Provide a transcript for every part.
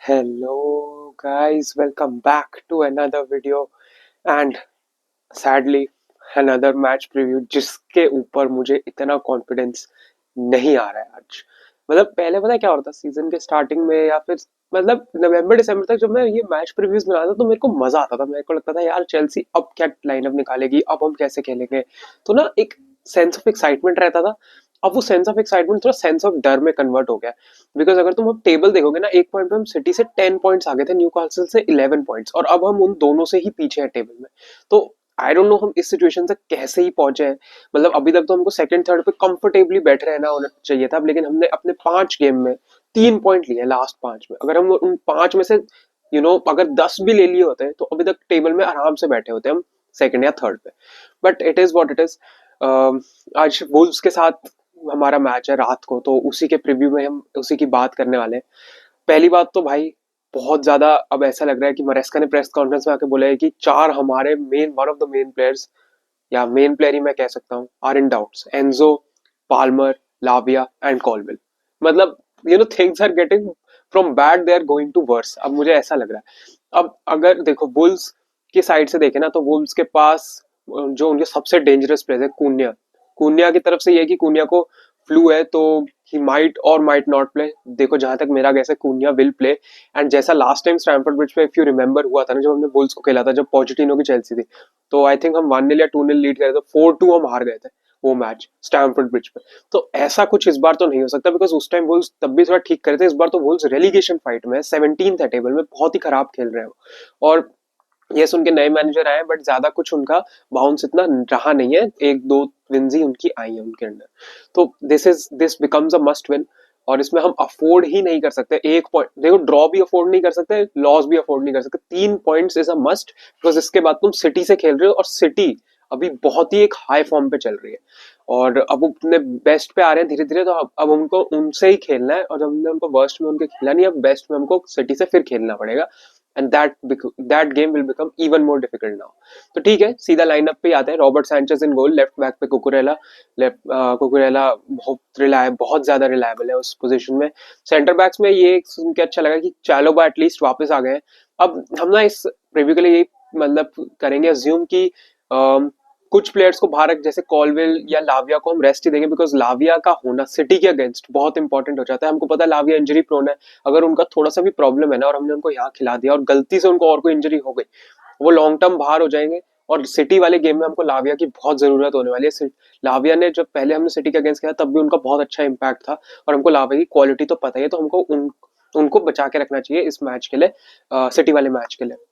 Hello guys, welcome back to another video and sadly another match preview जिसके ऊपर मुझे इतना कॉन्फिडेंस नहीं आ रहा है आज। मतलब पहले पता है क्या होता था सीजन के स्टार्टिंग में या फिर मतलब नवंबर दिसंबर तक जब मैं ये मैच प्रीव्यूज बनाता तो मेरे को मजा आता था। मेरे को लगता था यार चेल्सी अब क्या लाइनअप निकालेगी, अब हम कैसे खेलेंगे। तो ना एक सेंस ऑफ एक्साइटमेंट रहता था। अब वो सेंस ऑफ एक्साइटमेंट थोड़ा सेंस ऑफ डर में कन्वर्ट हो गया। बिकॉज अगर तुम अब टेबल देखोगे ना, एक पॉइंट पे हम सिटी से 10 पॉइंट्स आगे थे, न्यूकासल से 11 पॉइंट्स, और अब हम उन दोनों से ही पीछे हैं टेबल में। तो आई डोंट नो हम इस सिचुएशन से कैसे ही पहुंचे हैं। मतलब अभी तक तो हमको सेकंड थर्ड पे कंफर्टेबली बैठ रहना होना चाहिए था, लेकिन हमने अपने 5 गेम में 3 पॉइंट लिए लास्ट 5 में। अगर हम उन 5 में से अगर 10 भी ले लिए होते हैं तो अभी तक टेबल में आराम से बैठे होते हम सेकंड या थर्ड पे। But it is what it is. आज वुल्व्स के साथ हमारा मैच है रात को, तो उसी के प्रीव्यू में हम उसी की बात करने वाले हैं। पहली बात तो भाई बहुत ज्यादा अब ऐसा लग रहा है कि मरेस्का ने प्रेस कॉन्फ्रेंस में आके बोला है कि चार हमारे main one of the main players, या मेन प्लेयर ही मैं कह सकता हूँ, are in doubts. Enzo, Palmer, Lavia and Colwill. मतलब things are getting from bad, they are going to worse. अब मुझे ऐसा लग रहा है। अब अगर देखो वुल्व्स की साइड से देखे ना, तो वुल्व्स के पास जो उनके सबसे डेंजरस प्लेयर है कुन्या। कुन्या की तरफ से ये है कि कुन्या को फ्लू है, तो ही माइट और माइट नॉट प्ले। देखो जहां तक मेरा गैस है कुन्या विल प्ले। एंड जैसा लास्ट टाइम स्टैमफोर्ड ब्रिज पे इफ यू रिमेंबर हुआ था ना, जब हमने बुल्स को खेला था, जब पॉजिटिनो की चेल्सी थी, तो आई थिंक हम 1-0 या 2-0 लीड कर रहे थे, 4-2 हम हार गए थे वो मैच स्टैमफोर्ड ब्रिज पे। तो ऐसा कुछ इस बार तो नहीं हो सकता, बिकॉज उस टाइम वुल्स तब भी थोड़ा ठीक करे थे। इस बार तो वुल्स रेलीगेशन फाइट में 17th है टेबल में, बहुत ही खराब खेल रहे हो। और ये सुन के नए मैनेजर आए, बट ज्यादा कुछ उनका बाउंस इतना रहा नहीं है, एक दो विन्स ही उनकी आई है उनके अंदर। तो this becomes a must win. और इसमें हम अफोर्ड ही नहीं कर सकते एक पॉइंट। देखो ड्रॉ भी अफोर्ड नहीं कर सकते, लॉस भी अफोर्ड नहीं कर सकते। 3 points is a must, because इसके बाद तुम सिटी से खेल रहे हो, और सिटी अभी बहुत ही एक हाई फॉर्म पे चल रही है, और अब वो अपने बेस्ट पे आ रहे हैं धीरे धीरे। तो अब उनको उनसे ही खेलना है, और जब हमने उनको वर्स्ट में उनके खेला नहीं, अब बेस्ट में हमको सिटी से फिर खेलना पड़ेगा। And that game will become even more difficult now. तो ठीक है, सीधा लाइनअप पे आते हैं। रॉबर्ट सैंचेज इन गोल, लेफ्ट बैक पे कुकुरेला। लेफ्ट कुकुरेला बहुत ज्यादा रिलायबल है उस पोजीशन में। सेंटर बैक्स में ये सुन के अच्छा लगा कि चालोबा एटलीस्ट वापस आ गए हैं। अब हम ना इस प्रीव्यू के लिए यही मतलब करेंगे अज्यूम कि कुछ प्लेयर्स को बाहर जैसे कॉलवेल या लाविया को हम रेस्ट ही देंगे, बिकॉज लाविया का होना सिटी के अगेंस्ट बहुत इंपॉर्टेंट हो जाता है। हमको पता है लाविया इंजरी प्रोन है। अगर उनका थोड़ा सा भी प्रॉब्लम है ना, और हमने उनको यहाँ खिला दिया और गलती से उनको और कोई इंजरी हो गई, वो लॉन्ग टर्म बाहर हो जाएंगे। और सिटी वाले गेम में हमको लाविया की बहुत जरूरत होने वाली है। लाविया ने जब पहले हमने सिटी के अगेंस्ट खेला तब भी उनका बहुत अच्छा इंपैक्ट था, और हमको लाविया की क्वालिटी तो पता ही है। तो हमको उनको बचा के रखना चाहिए इस मैच के लिए, सिटी वाले मैच के लिए।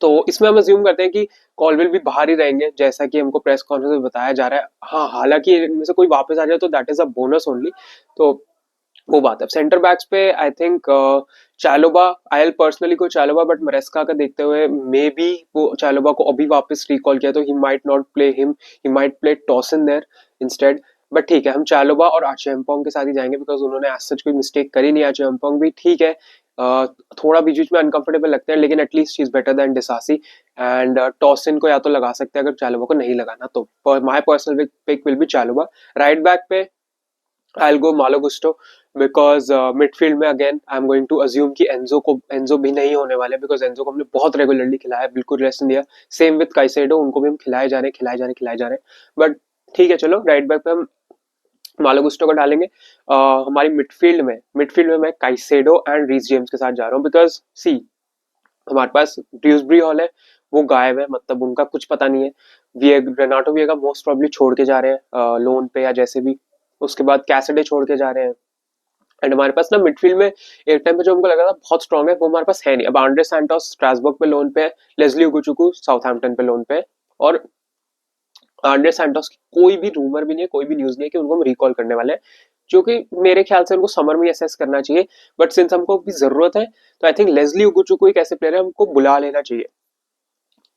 तो इसमें हम अज्यूम करते हैं कि कॉलविल भी बाहर ही रहेंगे, जैसा कि हमको प्रेस कॉन्फ्रेंस में बताया जा रहा है। हाँ, हालांकि इनमें से कोई वापस आ जाए तो that is a bonus only. तो वो बात है। सेंटर बैक्स पे आई थिंक चालोबा, आई पर्सनली को चालोबा, बट मरेस्का का देखते हुए मे बी वो चालोबा को अभी वापस रिकॉल किया तो he might not play him, he might play Tosin there instead. But ठीक है, हम चालोबा और आचेम्पोंग के साथ ही जाएंगे, बिकॉज उन्होंने आज सच कोई मिस्टेक करी नहीं। आचेम्पोंग भी ठीक है, थोड़ा बीच बीच में अनकंफर्टेबल लगते हैं, लेकिन at least is better than Disasi. And Tosin को या तो लगा सकते हैं अगर चालोबा को नहीं लगाना तो। My personal pick will be Chalobah. Right back पे I'll go Malo Gusto, because midfield में again I'm going to assume कि एंजो भी नहीं होने वाले, because एंजो को हमने बहुत रेगुलरली खिलाया, बिल्कुल रेस्ट नहीं दिया। सेम विद काइसेडो, उनको भी हम खिलाए जा रहे हैं। बट ठीक है, चलो राइट बैक पे हम मालो गुस्टो को डालेंगे। हमारी मिडफील्ड में मैं काइसेडो एंड रीस जेम्स के साथ जा रहा हूँ, बिकॉज सी हमारे पास ड्यूसबरी हॉल है, वो गायब है, मतलब उनका कुछ पता नहीं है। रेनाटो विएगा मोस्ट प्रॉब्ली छोड़ के जा रहे हैं लोन पे या जैसे भी। उसके बाद कैसेडे छोड़ के जा रहे हैं। एंड हमारे पास ना मिडफील्ड में एक टाइम पे जो हमको लगा था बहुत स्ट्रॉन्ग है, वो हमारे पास है नहीं। अब आंड्रे सैंटोस स्ट्रासबर्ग पे लोन पे है, लेस्ली उगुचुकू साउथहैम्पटन पे लोन पे है, और आंड्रे सैंटोस की कोई भी रूमर भी नहीं है, कोई भी न्यूज नहीं है कि उनको हम रिकॉल करने वाले हैं, जो कि मेरे ख्याल से उनको समर में असेस करना चाहिए। बट सिंस हमको भी जरूरत है, तो आई थिंक लेस्ली उगुचुकू एक ऐसे प्लेयर है हमको बुला लेना चाहिए।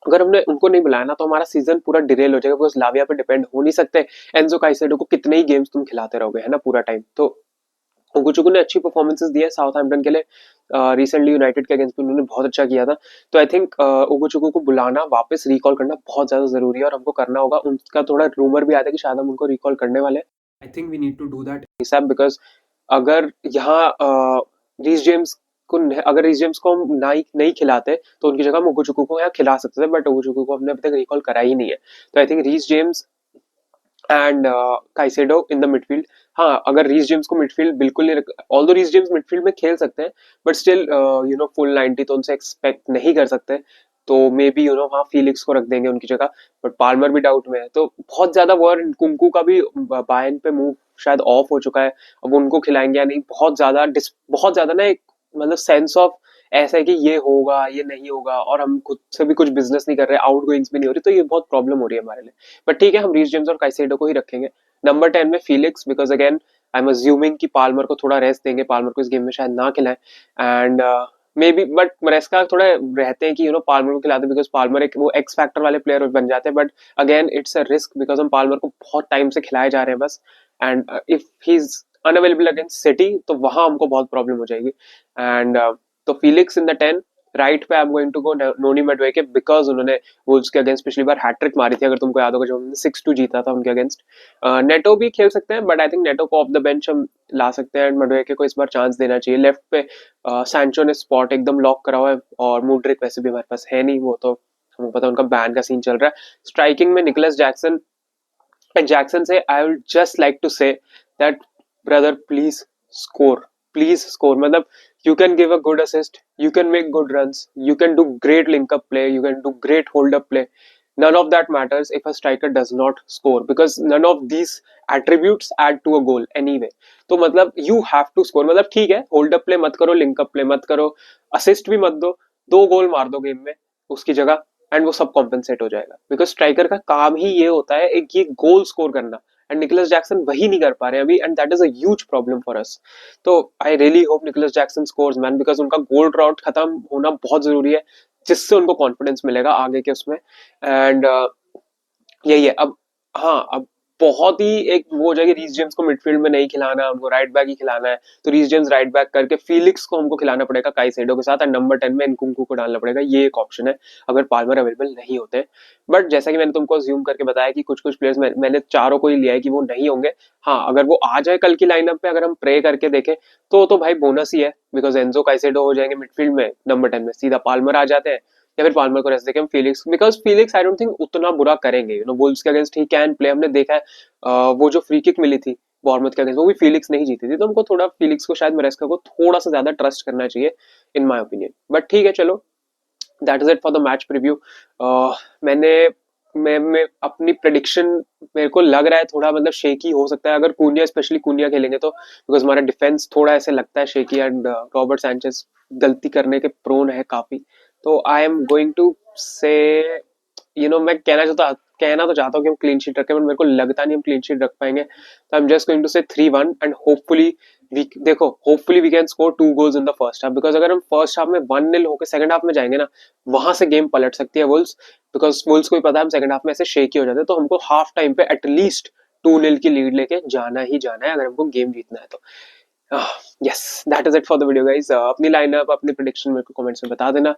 अगर हमने उनको नहीं बुलाया ना, तो हमारा सीजन पूरा डिरेल हो जाएगा, बिकॉज लाविया पे डिपेंड हो नहीं सकते। एंजो काइसेडो को कितने ही गेम्स तुम खिलाते रहोगे, है ना, पूरा टाइम। तो ओगुचुकू ने अच्छी परफॉर्मेंसेस दी है साउथहैम्पटन के लिए। रिसेंटली यूनाइटेड के अगेंस्ट भी उन्होंने बहुत अच्छा किया था। तो आई थिंक ओगुचुकू को बुलाना, वापस रिकॉल करना बहुत ज्यादा जरूरी है, और हमको करना होगा। उनका थोड़ा रूमर भी आता है कि शायद हम उनको रिकॉल करने वाले हैं। I think we need to do that हिसाब, बिकॉज अगर यहाँ रीस जेम्स अगर रीस जेम्स को हम नहीं खिलाते तो उनकी जगह हम ओगोचुकू को यहाँ खिला सकते थे, बट ओगोचुकू को हमने अभी तक रिकॉल करा ही नहीं है। तो I think Reece James and Caicedo in the midfield. हाँ, अगर रीस जेम्स को मिडफील्ड बिल्कुल नहीं, ऑल्दो रीस जेम्स मिडफील्ड में खेल सकते हैं, बट स्टिल फुल 90 तो उनसे एक्सपेक्ट नहीं कर सकते। तो मे बी हाँ फीलिक्स को रख देंगे उनकी जगह। बट पाल्मर भी डाउट में है, तो बहुत ज्यादा वो कुंकू का भी बायन पे मूव शायद ऑफ हो चुका है। अब उनको खिलाएंगे या नहीं, बहुत ज्यादा ना एक मतलब सेंस ऑफ ऐसा है कि ये होगा ये नहीं होगा, और हम खुद से भी कुछ बिजनेस नहीं कर रहे, आउट गोइंग्स भी नहीं हो रही, तो ये बहुत प्रॉब्लम हो रही है हमारे लिए। बट ठीक है, हम रीस जेम्स और काइसेडो को ही रखेंगे। नंबर 10 में Felix, because again I am assuming कि पाल्मर को थोड़ा रेस्ट देंगे, पाल्मर को इस गेम में शायद ना खिलाएं। एंड मे बी, बट मरेस्का थोड़ा रहते हैं कि पाल्मर को खिलाते, बिकॉज पाल्मर एक वो एक्स फैक्टर वाले प्लेयर बन जाते हैं। But again it's a risk, because हम पाल्मर को बहुत टाइम से खिलाए जा रहे हैं बस। And if he is unavailable against city तो वहां हमको बहुत प्रॉब्लम हो जाएगी। एंड तो फीलिक्स इन द 10। राइट पे I am going to go Noni Madueke, because उन्होंने वुल्व्स के अगेंस्ट पिछली बार हैट्रिक मारी थी, अगर तुमको याद होगा, जब उन्होंने 6-2 जीता था उनके अगेंस्ट। नेटो भी खेल सकते हैं, बट आई थिंक नेटो को ऑफ द बेंच हम ला सकते हैं, एंड मेडवेके को इस बार चांस देना चाहिए। लेफ्ट पे सैंचो ने स्पॉट एकदम लॉक करा हुआ है, और मूड्रिक वैसे भी हमारे पास है नहीं, वो तो हमको पता है उनका बैन का सीन चल रहा है। स्ट्राइकिंग में Nicholas Jackson, and Jackson say, I would just like to say that, brother, please score. Please score. मतलब you can give a good assist, you can make good runs, you can do great link up play, you can do great hold up play. None of that matters if a striker does not score, because none of these attributes add to a goal anyway. तो मतलब you have to score. मतलब ठीक है, hold up play मत करो, link up play मत करो, assist भी मत दो, 2 गोल मार दो गेम में उसकी जगह, एंड वो सब कॉम्पेंसेट हो जाएगा, बिकॉज स्ट्राइकर का काम ही ये होता है एक ये गोल स्कोर करना, एंड निकोलस जैक्सन वही नहीं कर पा रहे अभी, and that is a huge problem for us. तो I really hope Nicolas Jackson scores man, because उनका गोल ड्रॉट खत्म होना बहुत जरूरी है, जिससे उनको कॉन्फिडेंस मिलेगा आगे के उसमें। एंड यही है अब। हाँ, अब बहुत ही एक वो हो जाएगी, रीस जेम्स को मिडफील्ड में नहीं खिलाना, हमको राइट बैक ही खिलाना है, तो रीस जेम्स राइट बैक करके फीलिक्स को हमको खिलाना पड़ेगा काइसेडो के साथ, एंड नंबर 10 में इनकुंकू को डालना पड़ेगा। ये एक ऑप्शन है अगर पाल्मर अवेलेबल नहीं होते। बट जैसा कि मैंने तुमको अज्यूम करके बताया कि कुछ कुछ प्लेयर्स मैंने चारों को ही लिया है कि वो नहीं होंगे। हाँ, अगर वो आ जाए कल की लाइनअप पे, अगर हम प्रे करके देखें तो भाई बोनस ही है, बिकॉज एंजो काइसेडो हो जाएंगे मिडफील्ड में, नंबर 10 में सीधा पाल्मर आ जाते हैं, या फिर पाल्मर को रेस्ट देके हम Felix, because Felix I don't think उतना बुरा करेंगे, वुल्व्स के अगेंस्ट ही कैन प्ले, हमने देखा है। वो जो फ्री किक मिली थी बॉर्मथ के अगेंस्ट, वो भी फीलिक्स नहीं जीती थी, तो हमको थोड़ा फीलिक्स को, शायद मरेस्का को थोड़ा सा ज्यादा ट्रस्ट करना चाहिए इन माय ओपिनियन। बट ठीक है, चलो, that is it for the match preview. मैंने मैं अपनी प्रेडिक्शन, मेरे को लग रहा है थोड़ा मतलब शेकी हो सकता है अगर कूनिया, स्पेशली कूनिया खेलेंगे तो, बिकॉज हमारा डिफेंस थोड़ा ऐसे लगता है शेकी, एंड रॉबर्ट सैंचेज गलती करने के प्रोन है काफी। तो आई एम गोइंग टू से, मैं कहना तो चाहता हूँ कि हम क्लीन शीट रखें, बट मेरे को लगता नहीं हम क्लीन शीट रख पाएंगे, तो I am just going to say 3-1, and hopefully hopefully we can score 2 goals in the first half, because अगर हम फर्स्ट हाफ में 1-0 होकर सेकंड हाफ में जाएंगे ना, वहां से गेम पलट सकती है वुल्स, बिकॉज वुल्स को भी पता है हम सेकंड हाफ में ऐसे शेकी हो जाते हैं, तो हमको हाफ टाइम पे एटलीस्ट 2-0 की लीड लेके जाना ही जाना है अगर हमको गेम जीतना है तो। Yes, that is it for the video guys. अपनी लाइनअप, अपनी प्रेडिक्शन मेरे को कमेंट्स में बता देना,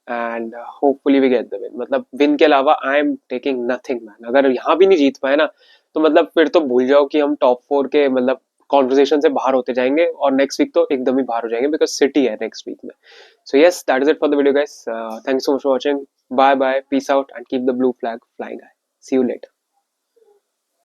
and hopefully we get the win. मतलब विन के अलावा I am taking nothing man, अगर यहाँ भी नहीं जीत पाए ना, तो मतलब फिर तो भूल जाओ कि हम टॉप 4 के मतलब कॉन्वर्सेशन से बाहर होते जाएंगे, और नेक्स्ट वीक तो एकदम ही बाहर हो जाएंगे, बिकॉज सिटी है नेक्स्ट वीक में। So yes, that is it for the video guys. Thanks so much for watching, bye bye, peace out, and keep the blue flag flying high. See you letter.